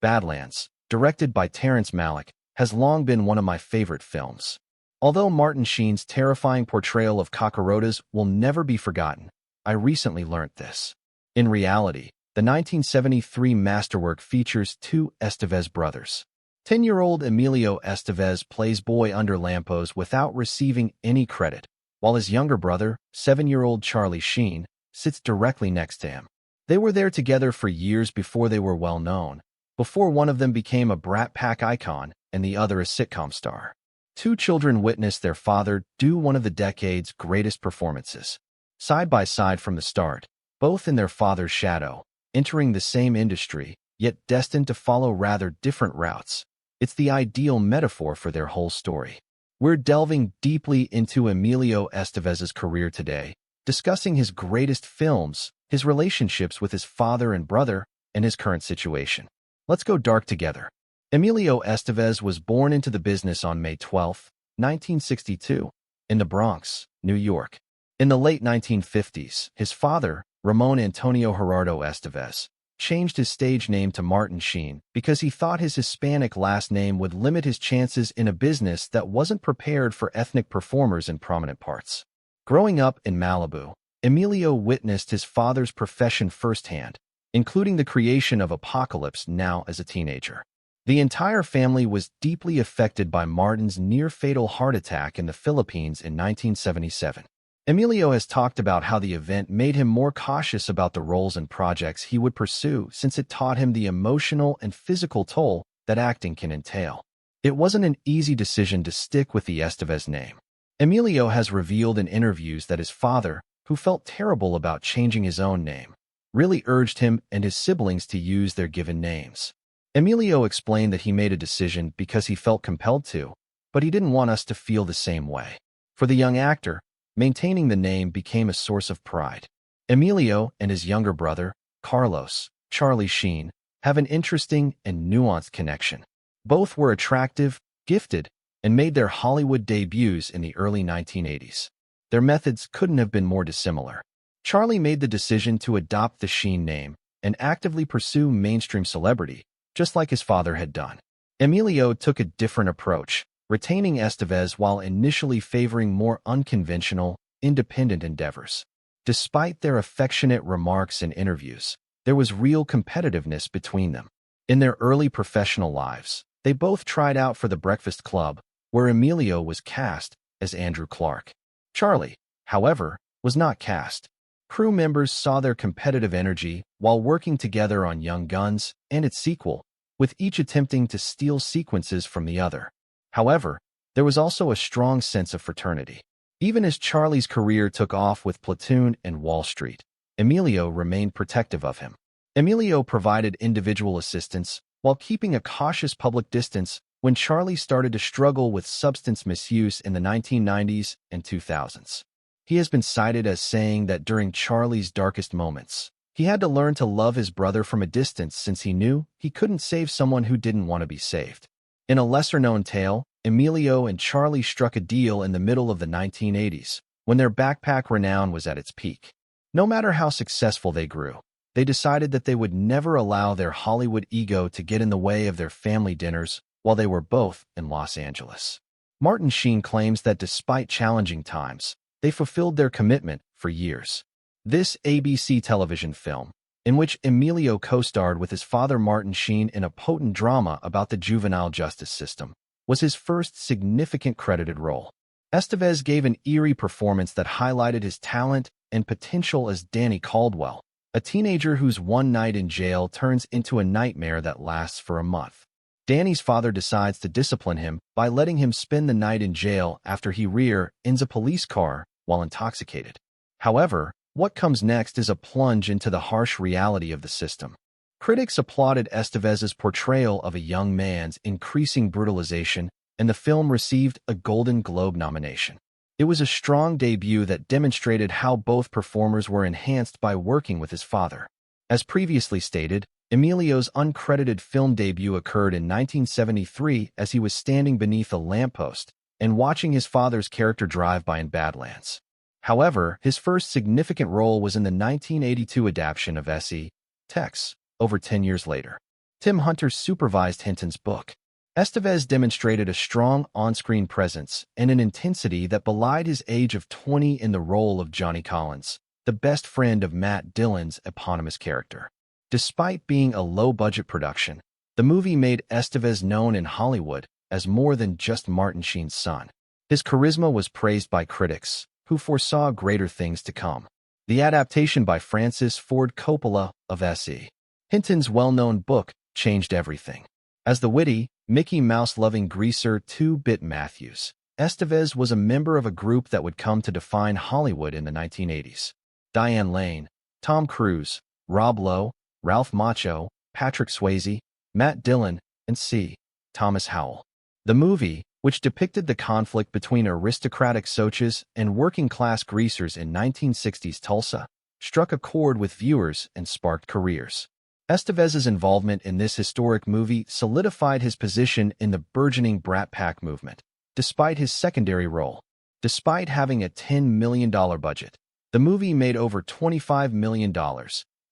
Badlands, directed by Terrence Malick, has long been one of my favorite films. Although Martin Sheen's terrifying portrayal of cockroaches will never be forgotten, I recently learned this. In reality, the 1973 masterwork features two Estevez brothers. 10-year-old Emilio Estevez plays boy under lampposts without receiving any credit, while his younger brother, 7-year-old Charlie Sheen, sits directly next to him. They were there together for years before they were well known, before one of them became a Brat Pack icon and the other a sitcom star. Two children witnessed their father do one of the decade's greatest performances. Side by side from the start, both in their father's shadow, entering the same industry, yet destined to follow rather different routes. It's the ideal metaphor for their whole story. We're delving deeply into Emilio Estevez's career today, discussing his greatest films, his relationships with his father and brother, and his current situation. Let's go dark together. Emilio Estevez was born into the business on May 12, 1962, in the Bronx, New York. In the late 1950s, his father, Ramon Antonio Gerardo Estevez, changed his stage name to Martin Sheen because he thought his Hispanic last name would limit his chances in a business that wasn't prepared for ethnic performers in prominent parts. Growing up in Malibu, Emilio witnessed his father's profession firsthand, including the creation of Apocalypse Now as a teenager. The entire family was deeply affected by Martin's near-fatal heart attack in the Philippines in 1977. Emilio has talked about how the event made him more cautious about the roles and projects he would pursue since it taught him the emotional and physical toll that acting can entail. It wasn't an easy decision to stick with the Estevez name. Emilio has revealed in interviews that his father, who felt terrible about changing his own name, really urged him and his siblings to use their given names. Emilio explained that he made a decision because he felt compelled to, but he didn't want us to feel the same way. For the young actor, maintaining the name became a source of pride. Emilio and his younger brother, Carlos, Charlie Sheen, have an interesting and nuanced connection. Both were attractive, gifted, and made their Hollywood debuts in the early 1980s. Their methods couldn't have been more dissimilar. Charlie made the decision to adopt the Sheen name and actively pursue mainstream celebrity, just like his father had done. Emilio took a different approach, retaining Estevez while initially favoring more unconventional, independent endeavors. Despite their affectionate remarks and interviews, there was real competitiveness between them. In their early professional lives, they both tried out for The Breakfast Club, where Emilio was cast as Andrew Clark. Charlie, however, was not cast. Crew members saw their competitive energy while working together on Young Guns and its sequel, with each attempting to steal sequences from the other. However, there was also a strong sense of fraternity. Even as Charlie's career took off with Platoon and Wall Street, Emilio remained protective of him. Emilio provided individual assistance while keeping a cautious public distance when Charlie started to struggle with substance misuse in the 1990s and 2000s. He has been cited as saying that during Charlie's darkest moments, he had to learn to love his brother from a distance since he knew he couldn't save someone who didn't want to be saved. In a lesser-known tale, Emilio and Charlie struck a deal in the middle of the 1980s, when their backpack renown was at its peak. No matter how successful they grew, they decided that they would never allow their Hollywood ego to get in the way of their family dinners while they were both in Los Angeles. Martin Sheen claims that despite challenging times, they fulfilled their commitment for years. This ABC television film, in which Emilio co-starred with his father Martin Sheen in a potent drama about the juvenile justice system, was his first significant credited role. Estevez gave an eerie performance that highlighted his talent and potential as Danny Caldwell, a teenager whose one night in jail turns into a nightmare that lasts for a month. Danny's father decides to discipline him by letting him spend the night in jail after he rear-ends a police car while intoxicated. However, what comes next is a plunge into the harsh reality of the system. Critics applauded Estevez's portrayal of a young man's increasing brutalization, and the film received a Golden Globe nomination. It was a strong debut that demonstrated how both performers were enhanced by working with his father. As previously stated, Emilio's uncredited film debut occurred in 1973 as he was standing beneath a lamppost and watching his father's character drive by in Badlands. However, his first significant role was in the 1982 adaptation of S.E. Tex, over 10 years later. Tim Hunter supervised Hinton's book. Estevez demonstrated a strong on-screen presence and an intensity that belied his age of 20 in the role of Johnny Collins, the best friend of Matt Dillon's eponymous character. Despite being a low-budget production, the movie made Estevez known in Hollywood as more than just Martin Sheen's son. His charisma was praised by critics, who foresaw greater things to come. The adaptation by Francis Ford Coppola of S.E. Hinton's well-known book changed everything. As the witty, Mickey Mouse-loving greaser 2-Bit Matthews, Estevez was a member of a group that would come to define Hollywood in the 1980s. Diane Lane, Tom Cruise, Rob Lowe, Ralph Macchio, Patrick Swayze, Matt Dillon, and C. Thomas Howell. The movie, which depicted the conflict between aristocratic Socs and working-class greasers in 1960s Tulsa, struck a chord with viewers and sparked careers. Estevez's involvement in this historic movie solidified his position in the burgeoning Brat Pack movement, despite his secondary role. Despite having a $10 million budget, the movie made over $25 million,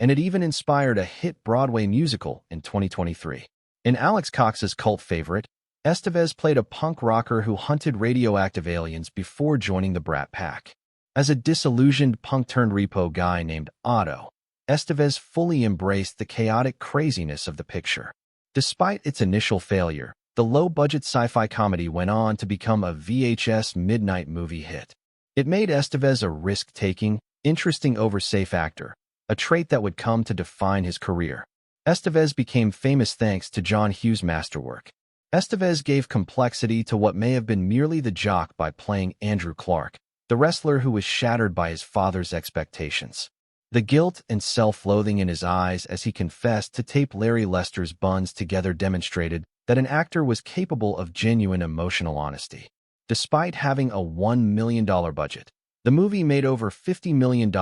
and it even inspired a hit Broadway musical in 2023. In Alex Cox's cult favorite, Estevez played a punk rocker who hunted radioactive aliens before joining the Brat Pack. As a disillusioned punk-turned-repo guy named Otto, Estevez fully embraced the chaotic craziness of the picture. Despite its initial failure, the low-budget sci-fi comedy went on to become a VHS midnight movie hit. It made Estevez a risk-taking, interesting over-safe actor, a trait that would come to define his career. Estevez became famous thanks to John Hughes' masterwork. Estevez gave complexity to what may have been merely the jock by playing Andrew Clark, the wrestler who was shattered by his father's expectations. The guilt and self-loathing in his eyes as he confessed to tape Larry Lester's buns together demonstrated that an actor was capable of genuine emotional honesty. Despite having a $1 million budget, the movie made over $50 million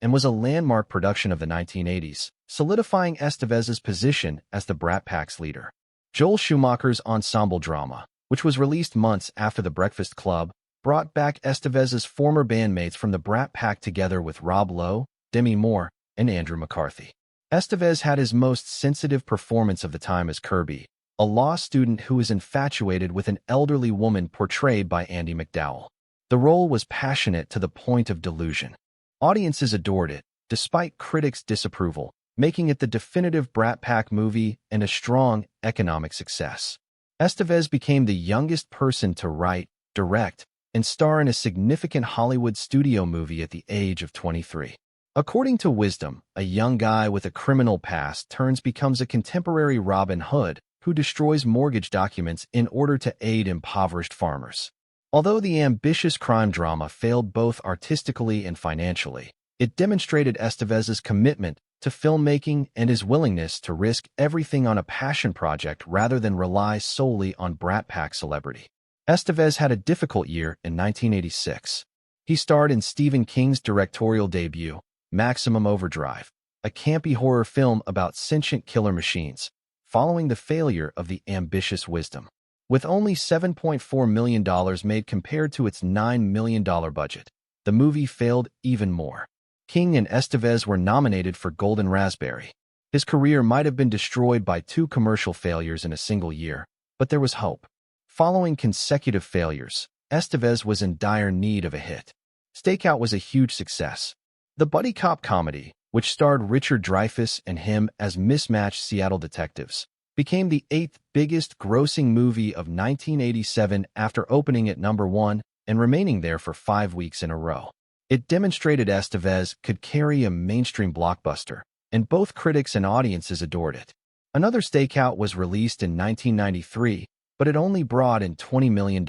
and was a landmark production of the 1980s, solidifying Estevez's position as the Brat Pack's leader. Joel Schumacher's ensemble drama, which was released months after The Breakfast Club, brought back Estevez's former bandmates from the Brat Pack together with Rob Lowe, Demi Moore, and Andrew McCarthy. Estevez had his most sensitive performance of the time as Kirby, a law student who is infatuated with an elderly woman portrayed by Andie MacDowell. The role was passionate to the point of delusion. Audiences adored it, despite critics' disapproval, making it the definitive Brat Pack movie and a strong economic success. Estevez became the youngest person to write, direct, and star in a significant Hollywood studio movie at the age of 23. According to Wisdom, a young guy with a criminal past becomes a contemporary Robin Hood who destroys mortgage documents in order to aid impoverished farmers. Although the ambitious crime drama failed both artistically and financially, it demonstrated Estevez's commitment to filmmaking and his willingness to risk everything on a passion project rather than rely solely on Brat Pack celebrity. Estevez had a difficult year in 1986. He starred in Stephen King's directorial debut, Maximum Overdrive, a campy horror film about sentient killer machines, following the failure of the ambitious Wisdom. With only $7.4 million made compared to its $9 million budget, the movie failed even more. King and Estevez were nominated for Golden Raspberry. His career might have been destroyed by 2 commercial failures in a single year, but there was hope. Following consecutive failures, Estevez was in dire need of a hit. Stakeout was a huge success. The buddy cop comedy, which starred Richard Dreyfuss and him as mismatched Seattle detectives, became the 8th biggest grossing movie of 1987 after opening at number 1 and remaining there for 5 weeks in a row. It demonstrated Estevez could carry a mainstream blockbuster, and both critics and audiences adored it. Another Stakeout was released in 1993, but it only brought in $20 million.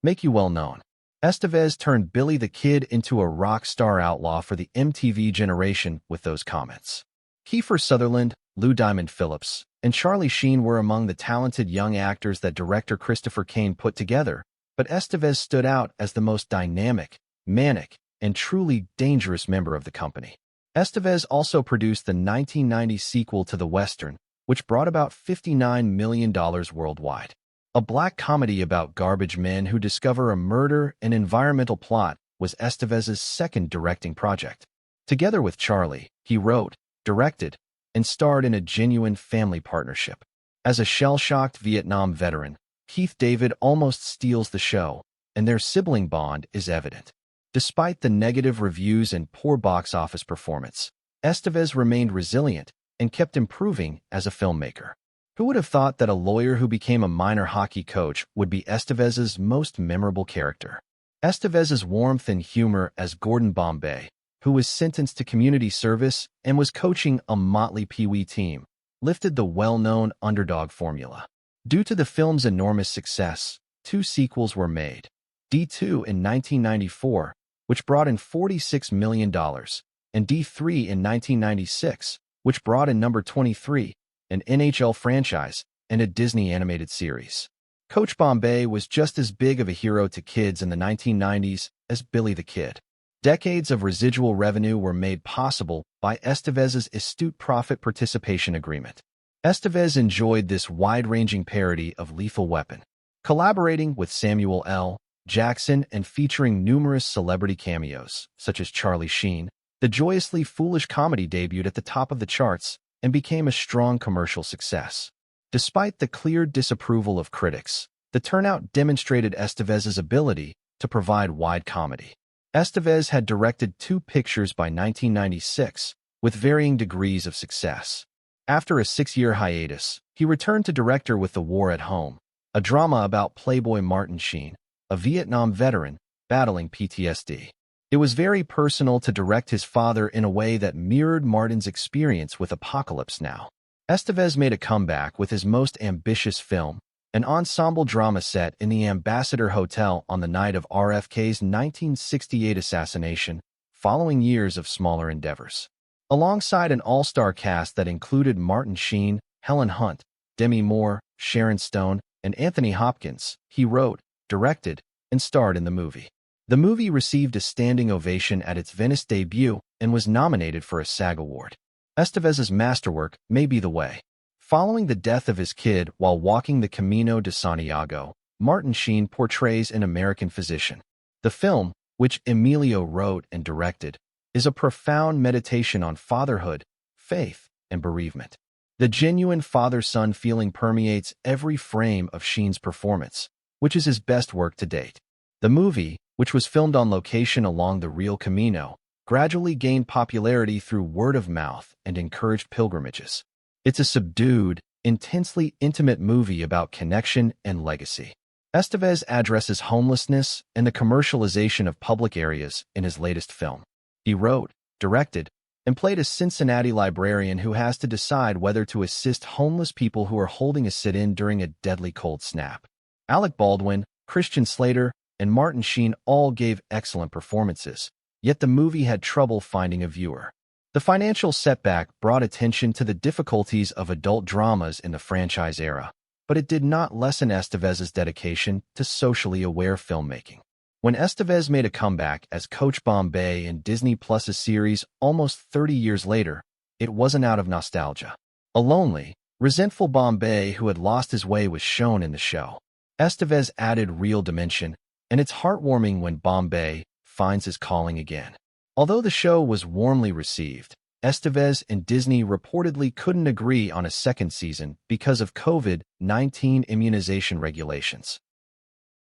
Make you well known. Estevez turned Billy the Kid into a rock star outlaw for the MTV generation with those comments. Kiefer Sutherland, Lou Diamond Phillips, and Charlie Sheen were among the talented young actors that director Christopher Kane put together, but Estevez stood out as the most dynamic, manic, and truly dangerous member of the company. Estevez also produced the 1990 sequel to the Western, which brought about $59 million worldwide. A black comedy about garbage men who discover a murder and environmental plot was Estevez's second directing project. Together with Charlie, he wrote, directed, and starred in a genuine family partnership. As a shell-shocked Vietnam veteran, Keith David almost steals the show, and their sibling bond is evident. Despite the negative reviews and poor box office performance, Estevez remained resilient and kept improving as a filmmaker. Who would have thought that a lawyer who became a minor hockey coach would be Estevez's most memorable character? Estevez's warmth and humor as Gordon Bombay, who was sentenced to community service and was coaching a motley Pee-wee team, lifted the well-known underdog formula. Due to the film's enormous success, 2 sequels were made. D2 in 1994, which brought in $46 million, and D3 in 1996, which brought in number 23, an NHL franchise, and a Disney animated series. Coach Bombay was just as big of a hero to kids in the 1990s as Billy the Kid. Decades of residual revenue were made possible by Estevez's astute profit participation agreement. Estevez enjoyed this wide-ranging parody of Lethal Weapon, collaborating with Samuel L. Jackson and featuring numerous celebrity cameos, such as Charlie Sheen. The joyously foolish comedy debuted at the top of the charts and became a strong commercial success. Despite the clear disapproval of critics, the turnout demonstrated Estevez's ability to provide wide comedy. Estevez had directed 2 pictures by 1996, with varying degrees of success. After a 6-year hiatus, he returned to director with The War at Home, a drama about Playboy Martin Sheen, a Vietnam veteran battling PTSD. It was very personal to direct his father in a way that mirrored Martin's experience with Apocalypse Now. Estevez made a comeback with his most ambitious film, an ensemble drama set in the Ambassador Hotel on the night of RFK's 1968 assassination, following years of smaller endeavors. Alongside an all-star cast that included Martin Sheen, Helen Hunt, Demi Moore, Sharon Stone, and Anthony Hopkins, he wrote, directed, and starred in the movie. The movie received a standing ovation at its Venice debut and was nominated for a SAG Award. Estevez's masterwork may be the way. Following the death of his kid while walking the Camino de Santiago, Martin Sheen portrays an American physician. The film, which Emilio wrote and directed, is a profound meditation on fatherhood, faith, and bereavement. The genuine father-son feeling permeates every frame of Sheen's performance, which is his best work to date. The movie, which was filmed on location along the Real Camino, gradually gained popularity through word of mouth and encouraged pilgrimages. It's a subdued, intensely intimate movie about connection and legacy. Estevez addresses homelessness and the commercialization of public areas in his latest film. He wrote, directed, and played a Cincinnati librarian who has to decide whether to assist homeless people who are holding a sit-in during a deadly cold snap. Alec Baldwin, Christian Slater, and Martin Sheen all gave excellent performances, yet the movie had trouble finding a viewer. The financial setback brought attention to the difficulties of adult dramas in the franchise era, but it did not lessen Estevez's dedication to socially aware filmmaking. When Estevez made a comeback as Coach Bombay in Disney Plus's series almost 30 years later, it wasn't out of nostalgia. A lonely, resentful Bombay who had lost his way was shown in the show. Estevez added real dimension, and it's heartwarming when Bombay finds his calling again. Although the show was warmly received, Estevez and Disney reportedly couldn't agree on a second season because of COVID-19 immunization regulations.